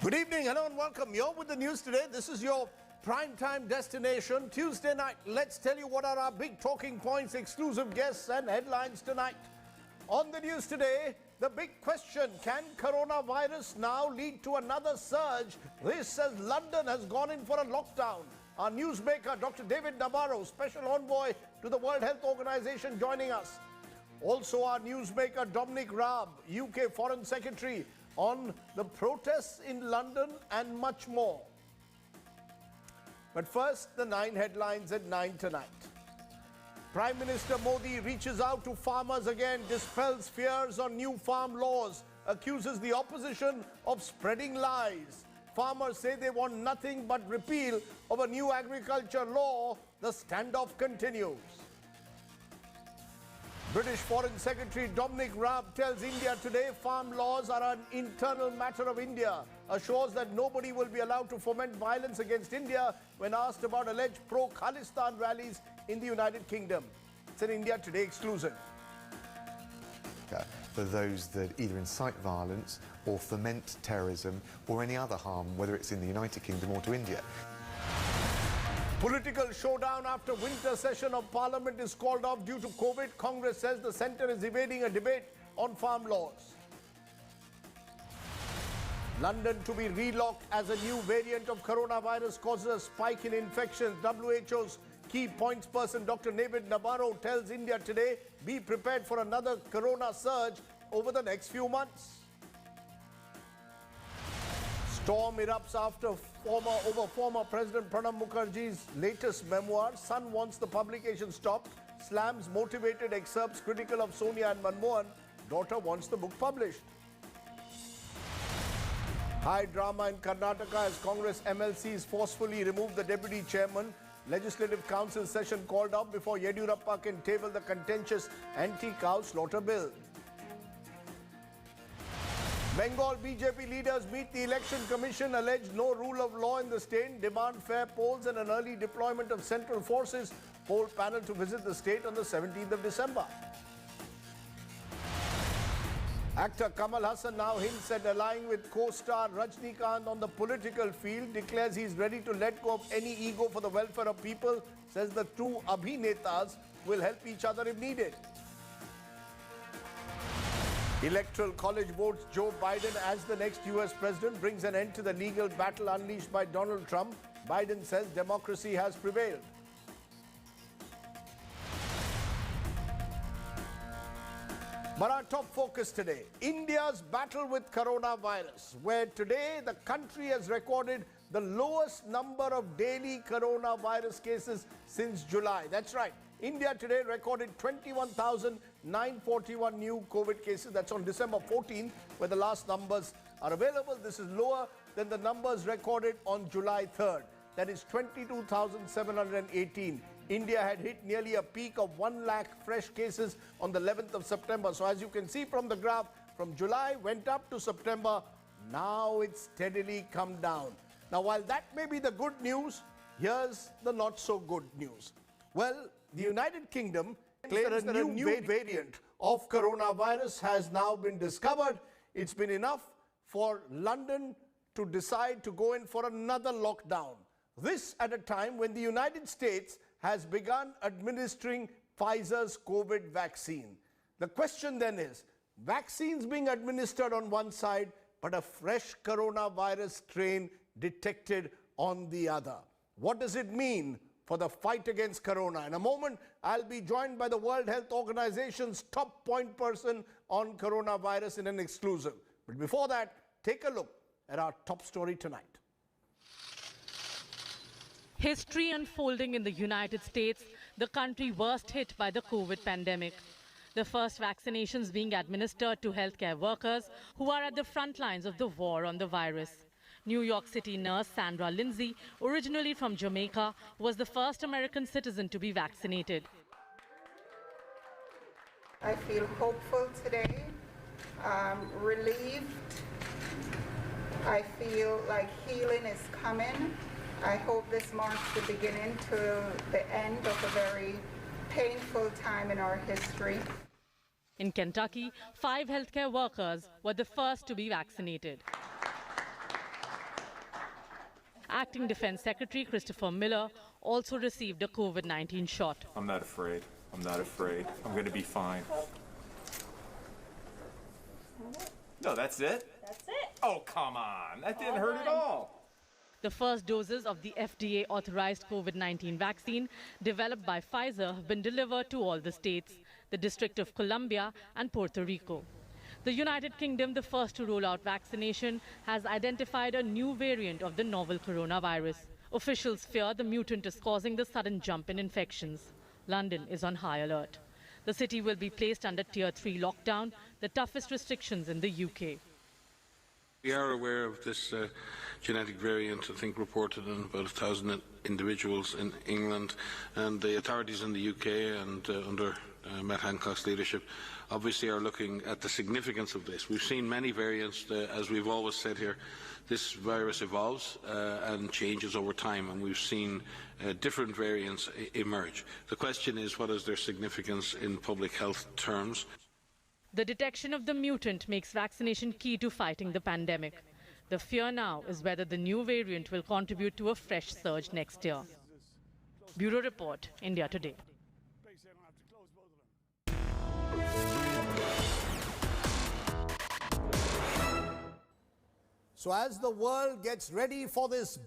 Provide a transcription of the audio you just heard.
Good evening, hello and welcome. You're with the news today. This is your primetime destination. Tuesday night, let's tell you what are our big talking points, exclusive guests and headlines tonight. On the news today, the big question, can coronavirus now lead to another surge? This as London has gone in for a lockdown. Our newsmaker, Dr. David Nabarro, special envoy to the World Health Organization, joining us. Also our newsmaker, Dominic Raab, UK Foreign Secretary, on the protests in London and much more. But first, the 9 headlines at 9 tonight. Prime Minister Modi reaches out to farmers again, dispels fears on new farm laws, accuses the opposition of spreading lies. Farmers say they want nothing but repeal of a new agriculture law. The standoff continues. British Foreign Secretary Dominic Raab tells India today farm laws are an internal matter of India, assures that nobody will be allowed to foment violence against India when asked about alleged pro-Khalistan rallies in the United Kingdom. It's an India Today exclusive. For those that either incite violence or foment terrorism or any other harm, whether it's in the United Kingdom or to India. Political showdown after winter session of Parliament is called off due to COVID. Congress says the centre is evading a debate on farm laws. London to be relocked as a new variant of coronavirus causes a spike in infections. WHO's key points person Dr. David Nabarro tells India today, be prepared for another corona surge over the next few months. Storm erupts after former President Pranab Mukherjee's latest memoir. Son wants the publication stopped, slams motivated excerpts critical of Sonia and Manmohan. Daughter wants the book published. High drama in Karnataka as Congress MLCs forcefully remove the deputy chairman. Legislative Council session called off before Yediyurappa can table the contentious anti-cow slaughter bill. Bengal BJP leaders meet the Election Commission, allege no rule of law in the state, demand fair polls and an early deployment of central forces. Poll panel to visit the state on the 17th of December. Actor Kamal Hassan now hints at allying with co-star Rajnikant on the political field, declares he's ready to let go of any ego for the welfare of people, says the two Abhinetas will help each other if needed. Electoral College votes Joe Biden as the next US president, brings an end to the legal battle unleashed by Donald Trump. Biden says democracy has prevailed. But our top focus today, India's battle with coronavirus, where today the country has recorded the lowest number of daily coronavirus cases since July. That's right. India today recorded 21,941 new COVID cases. That's on December 14th, where the last numbers are available. This is lower than the numbers recorded on July 3rd. That is 22,718. India had hit nearly a peak of 1 lakh fresh cases on the 11th of September. So as you can see from the graph, from July went up to September. Now it's steadily come down. Now, while that may be the good news, here's the not so good news. Well, the United Kingdom claims that a new variant of coronavirus has now been discovered. It's been enough for London to decide to go in for another lockdown. This at a time when the United States has begun administering Pfizer's COVID vaccine. The question then is, vaccines being administered on one side, but a fresh coronavirus strain detected on the other. What does it mean for the fight against corona? In a moment, I'll be joined by the World Health Organization's top point person on coronavirus in an exclusive. But before that, take a look at our top story tonight. History unfolding in the United States, the country worst hit by the COVID pandemic. The first vaccinations being administered to healthcare workers who are at the front lines of the war on the virus. New York City nurse Sandra Lindsay, originally from Jamaica, was the first American citizen to be vaccinated. I feel hopeful today, relieved. I feel like healing is coming. I hope this marks the beginning to the end of a very painful time in our history. In Kentucky, 5 healthcare workers were the first to be vaccinated. Acting Defense Secretary Christopher Miller also received a COVID-19 shot. I'm not afraid. I'm not afraid. I'm going to be fine. No, that's it? That's it. Oh, come on. That didn't hurt at all. The first doses of the FDA-authorized COVID-19 vaccine developed by Pfizer have been delivered to all the states, the District of Columbia and Puerto Rico. The United Kingdom, the first to roll out vaccination, has identified a new variant of the novel coronavirus. Officials fear the mutant is causing the sudden jump in infections. London is on high alert. The city will be placed under Tier 3 lockdown, the toughest restrictions in the UK. We are aware of this genetic variant, I think reported in about 1,000 individuals in England, and the authorities in the UK and under Matt Hancock's leadership obviously are looking at the significance of this. We've seen many variants, as we've always said here. This virus evolves and changes over time, and we've seen different variants emerge. The question is, what is their significance in public health terms? The detection of the mutant makes vaccination key to fighting the pandemic. The fear now is whether the new variant will contribute to a fresh surge next year. Bureau Report, India Today. So as the world gets ready for this